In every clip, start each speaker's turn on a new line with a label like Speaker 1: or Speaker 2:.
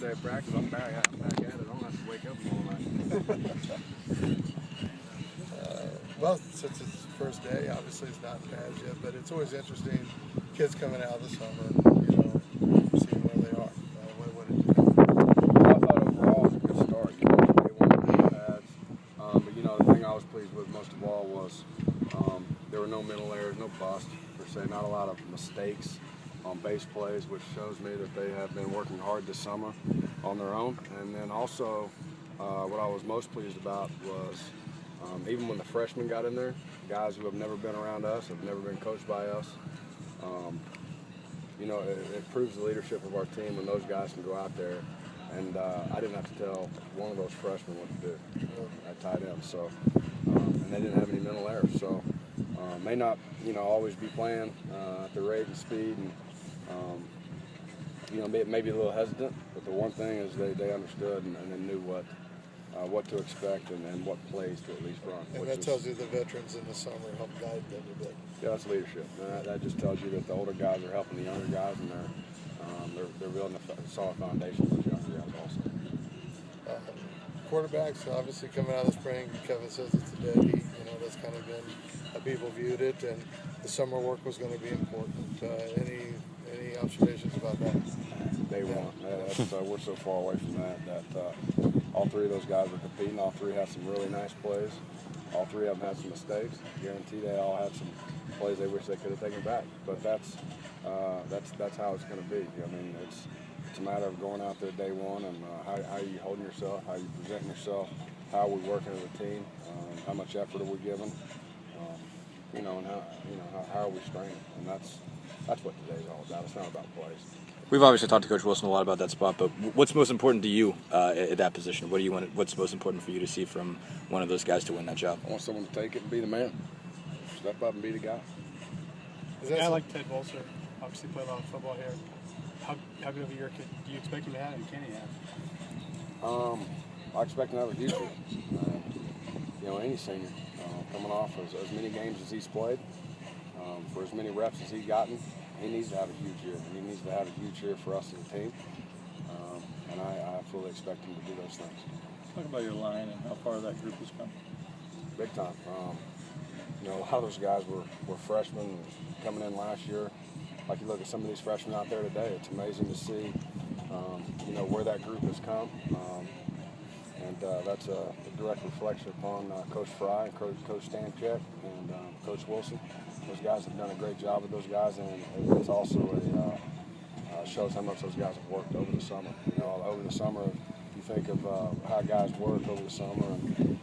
Speaker 1: day of practice. I'm back at it. I don't have to wake up all night.
Speaker 2: Well, since it's the first day, obviously it's not pads yet, but it's always interesting. Kids coming out of the summer, seeing where they are. What did you think?
Speaker 1: I thought overall it was a good start. They wanted the pads. But the thing I was pleased with most of all was there were no mental errors, no busts per se, not a lot of mistakes on base plays, which shows me that they have been working hard this summer on their own. And then also, what I was most pleased about was even when the freshmen got in there, guys who have never been around us, have never been coached by us, it proves the leadership of our team when those guys can go out there. And I didn't have to tell one of those freshmen what to do at tight end. So, and they didn't have any mental errors. So, may not, always be playing at the rate and speed, and maybe a little hesitant. But the one thing is they understood and they knew what to expect and what plays to at least run.
Speaker 2: And that tells you the veterans in the summer help guide them a bit.
Speaker 1: Yeah, that's leadership. That just tells you that the older guys are helping the younger guys, and they're building a solid foundation for the younger guys also.
Speaker 2: Quarterbacks, obviously coming out of the spring, Kevin says it's a dead heat. That's kind of been how people viewed it, and the summer work was going to be important. Any observations about that?
Speaker 1: Day one. We're so far away from that all three of those guys were competing. All three had some really nice plays. All three of them had some mistakes. Guarantee they all had some plays they wish they could have taken back. But that's how it's going to be. It's a matter of going out there day one and how are you holding yourself, how are you presenting yourself, how are we working as a team, how much effort are we giving, and how are we straining. And that's what today's all about. It's not about plays.
Speaker 3: We've obviously talked to Coach Wilson a lot about that spot, but what's most important to you at that position? What do you want? What's most important for you to see from one of those guys to win that job?
Speaker 1: I want someone to take it and be the man. Step up and be the guy.
Speaker 4: A guy like Ted Bolser, obviously played a lot of football here. How good of a year do you expect him to have, and can he have?
Speaker 1: I expect him to have a huge year. Any senior coming off as many games as he's played, for as many reps as he's gotten, he needs to have a huge year. And he needs to have a huge year for us as a team. And I fully expect him to do those things.
Speaker 5: Talk about your line and how far that group has come.
Speaker 1: Big time. A lot of those guys were freshmen coming in last year. Like you look at some of these freshmen out there today, it's amazing to see, where that group has come. And that's a direct reflection upon Coach Fry and Coach Stanchek and Coach Wilson. Those guys have done a great job with those guys, and it's also shows how much those guys have worked over the summer. Over the summer, you think of how guys work over the summer, and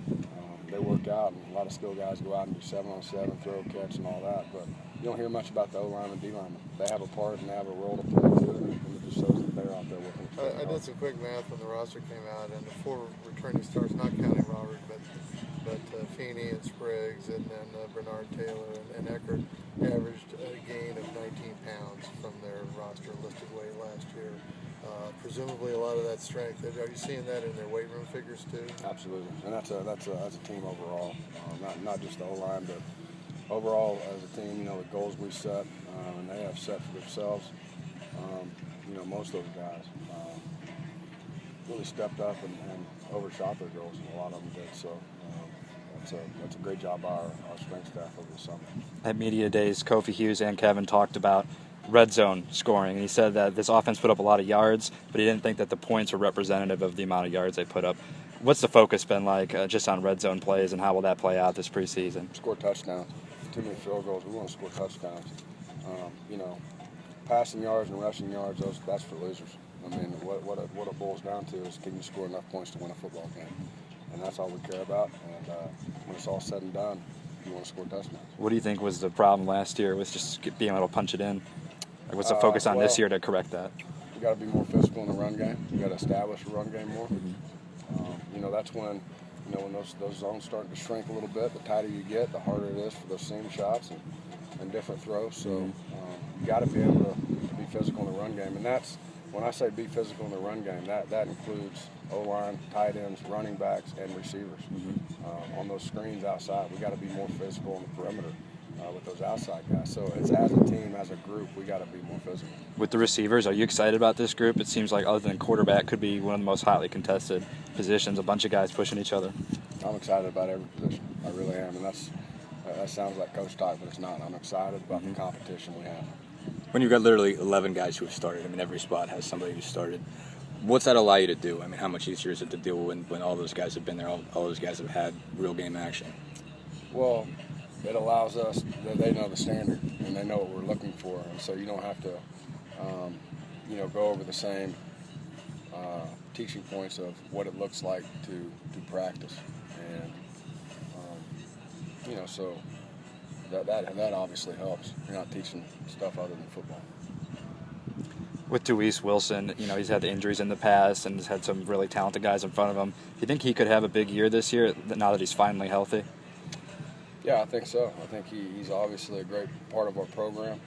Speaker 1: they work out, and a lot of skilled guys go out and do 7-on-7, throw, catch, and all that. But you don't hear much about the O-line and D-line. They have a part and they have a role to play too, and it just shows that they're out there working.
Speaker 2: I did some quick math when the roster came out, and the 4 returning starts, not counting Robert, but Feeney and Spriggs, and then Bernard Taylor and Eckert, averaged a gain of 19 pounds from their roster listed weight last year. Presumably a lot of that strength. Are you seeing that in their weight room figures too?
Speaker 1: Absolutely, and that's a team overall, not just the O-line, but overall as a team. The goals we set and they have set for themselves. Most of those guys really stepped up and overshot their goals, and a lot of them did. So that's a great job by our strength staff over the summer.
Speaker 3: At media days, Kofi Hughes and Kevin talked about red zone scoring, and he said that this offense put up a lot of yards, but he didn't think that the points were representative of the amount of yards they put up. What's the focus been like just on red zone plays, and how will that play out this preseason?
Speaker 1: Score touchdowns. Too many field goals. We want to score touchdowns. Passing yards and rushing yards, that's for losers. What it boils down to is can you score enough points to win a football game? And that's all we care about. And when it's all said and done, you want to score touchdowns.
Speaker 3: What do you think was the problem last year with just being able to punch it in? What's the focus on this year to correct that?
Speaker 1: We got to be more physical in the run game. We got to establish a run game more. That's when when those zones start to shrink a little bit. The tighter you get, the harder it is for those seam shots and different throws. So you got to be able to be physical in the run game. And that's when I say be physical in the run game. That includes O-line, tight ends, running backs, and receivers. On those screens outside, we got to be more physical on the perimeter. with those outside guys. So it's as a team, as a group, we got to be more physical.
Speaker 3: With the receivers, are you excited about this group? It seems like other than quarterback, could be one of the most hotly contested positions. A bunch of guys pushing each other.
Speaker 1: I'm excited about every position. I really am, and that sounds like coach talk, but it's not. I'm excited about the competition we have.
Speaker 6: When you've got literally 11 guys who have started, I mean, every spot has somebody who started. What's that allow you to do? I mean, how much easier is it to deal when all those guys have been there, all those guys have had real game action?
Speaker 1: Well, it allows us, they know the standard, and they know what we're looking for, and so you don't have to, go over the same teaching points of what it looks like to practice. And, so that obviously helps. You're not teaching stuff other than football.
Speaker 3: With Deweese Wilson, he's had injuries in the past and has had some really talented guys in front of him. Do you think he could have a big year this year now that he's finally healthy?
Speaker 1: Yeah, I think so. I think he's obviously a great part of our program.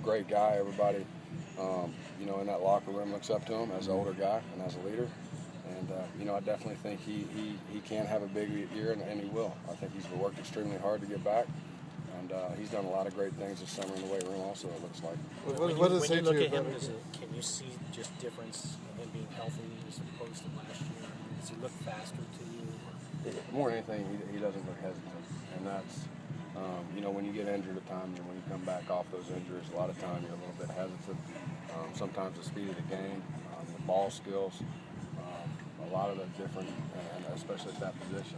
Speaker 1: Great guy. Everybody, in that locker room looks up to him as an older guy and as a leader. And, I definitely think he can have a big year, and he will. I think he's worked extremely hard to get back. And he's done a lot of great things this summer in the weight room also, it looks like.
Speaker 2: What does
Speaker 7: when
Speaker 2: it
Speaker 7: you
Speaker 2: say
Speaker 7: look
Speaker 2: to
Speaker 7: at
Speaker 2: you
Speaker 7: him,
Speaker 2: about
Speaker 7: can you see just difference in him being healthy as opposed to last year? Does he look faster to you?
Speaker 1: More than anything, he doesn't look hesitant. And that's, when you get injured at times and when you come back off those injuries, a lot of time you're a little bit hesitant. Sometimes the speed of the game, the ball skills, a lot of the different, and especially at that position,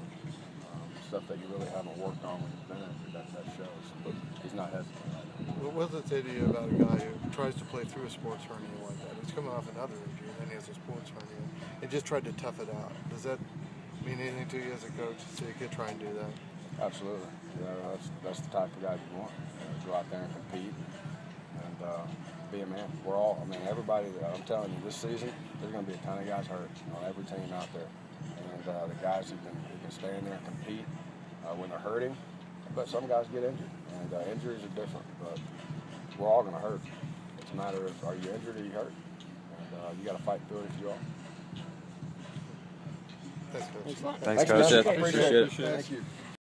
Speaker 1: stuff that you really haven't worked on when you've been injured, that shows. But he's not hesitant right now.
Speaker 2: What does it say to you about a guy who tries to play through a sports hernia like that? He's coming off another injury, and then he has a sports hernia. He just tried to tough it out. Does that mean anything to you as a coach to see a kid try and do that?
Speaker 1: Absolutely. That's the type of guy you want. Go out there and compete and be a man. We're all, everybody, I'm telling you, this season, there's going to be a ton of guys hurt on every team out there. And the guys who can stay in there and compete when they're hurting, but some guys get injured. And injuries are different, but we're all going to hurt. It's a matter of, are you injured or are you hurt? And you got to fight through it if you are.
Speaker 2: Thanks, Coach.
Speaker 3: Thanks, Coach.
Speaker 1: Appreciate it. Thank you.